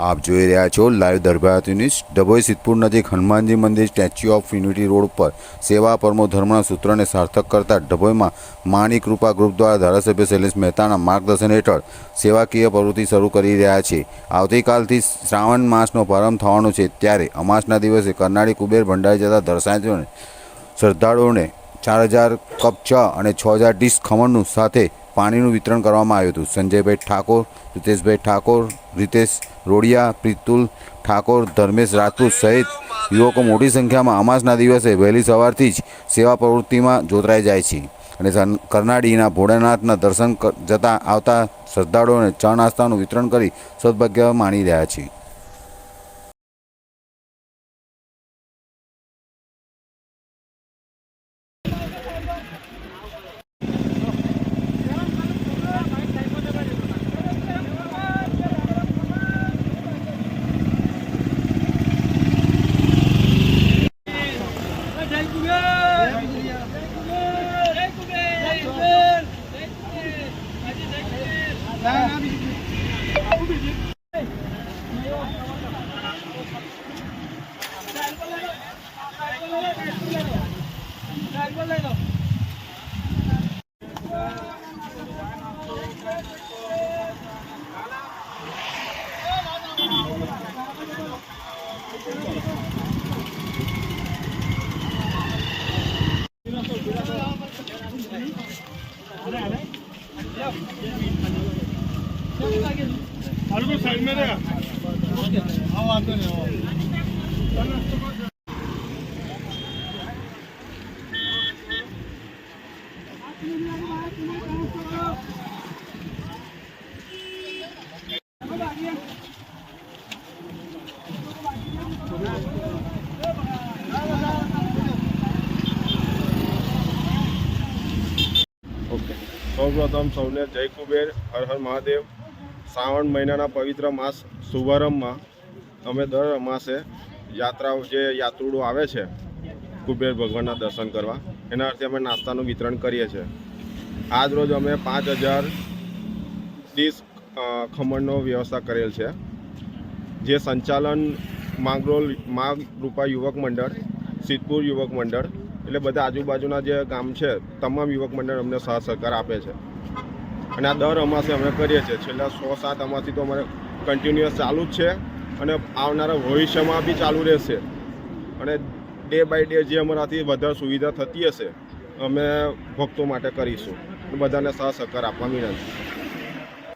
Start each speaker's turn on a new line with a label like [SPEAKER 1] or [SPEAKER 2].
[SPEAKER 1] આપ જોઈ રહ્યા છો લાઈવ દરબાર ન્યૂઝ। ડભોઈ સિદ્ધપુર નજીક હનુમાનજી મંદિર સ્ટેચ્યુ ઓફ યુનિટી રોડ પર સેવા પરમો ધર્મના સૂત્રને સાર્થક કરતા ડભોઈમાં માની કૃપા ગ્રુપ દ્વારા ધારાસભ્ય શૈલેષ મહેતાના માર્ગદર્શન હેઠળ સેવાકીય પ્રવૃત્તિ શરૂ કરી રહ્યા છે। આવતીકાલથી શ્રાવણ માસનો પ્રારંભ થવાનો છે, ત્યારે અમાસના દિવસે કરનાળી કુબેર ભંડારી જતા દર્શનાર્થીઓને શ્રદ્ધાળુઓને 4000 કપ ચા અને 6000 ડીશ ખમણનું સાથે પાણીનું વિતરણ કરવામાં આવ્યું હતું। સંજયભાઈ ઠાકોર, રિતેશભાઈ ઠાકોર, રીતેશ રોડિયા, પ્રિતુલ ઠાકોર, ધર્મેશ રાજપૂત સહિત યુવકો મોટી સંખ્યામાં અમાસના દિવસે વહેલી સવારથી જ સેવા પ્રવૃત્તિમાં જોતરાઈ જાય છે અને કરનાળીના ભોળાનાથના દર્શન જતા આવતા શ્રદ્ધાળુઓને ચા નાસ્તાનું વિતરણ કરી સદભાગ્ય માણી રહ્યા છે।
[SPEAKER 2] साइड में रहे आओ आते नहीं आओ સૌપ્રથમ સૌને જય કુબેર, હર હર મહાદેવ। શ્રાવણ મહિનાના પવિત્ર માસ શુભારંભમાં અમે દર અમાસે યાત્રુઓ આવે છે કુબેર ભગવાનના દર્શન કરવા, એના અર્થે અમે નાસ્તાનું વિતરણ કરીએ છીએ। આજ રોજ અમે 5000 ડીશ ખમણનો વ્યવસ્થા કરેલ છે, જે સંચાલન માંગરોળ મા કૃપા યુવક મંડળ, સિદ્ધપુર યુવક મંડળ, એટલે બધા આજુબાજુના જે ગામ છે તમામ યુવક મંડળ અમને સાથ સહકાર આપે છે અને આ દર અમાસે અમે કરીએ છીએ। છેલ્લા 6-7 અમાસથી તો અમારે કન્ટિન્યુઅસ ચાલુ જ છે અને આવનારા ભવિષ્યમાં બી ચાલુ રહેશે અને ડે બાય ડે જે અમારાથી વધારે સુવિધા થતી હશે અમે ભક્તો માટે કરીશું। બધાને સાથ સહકાર આપવા વિનંતી।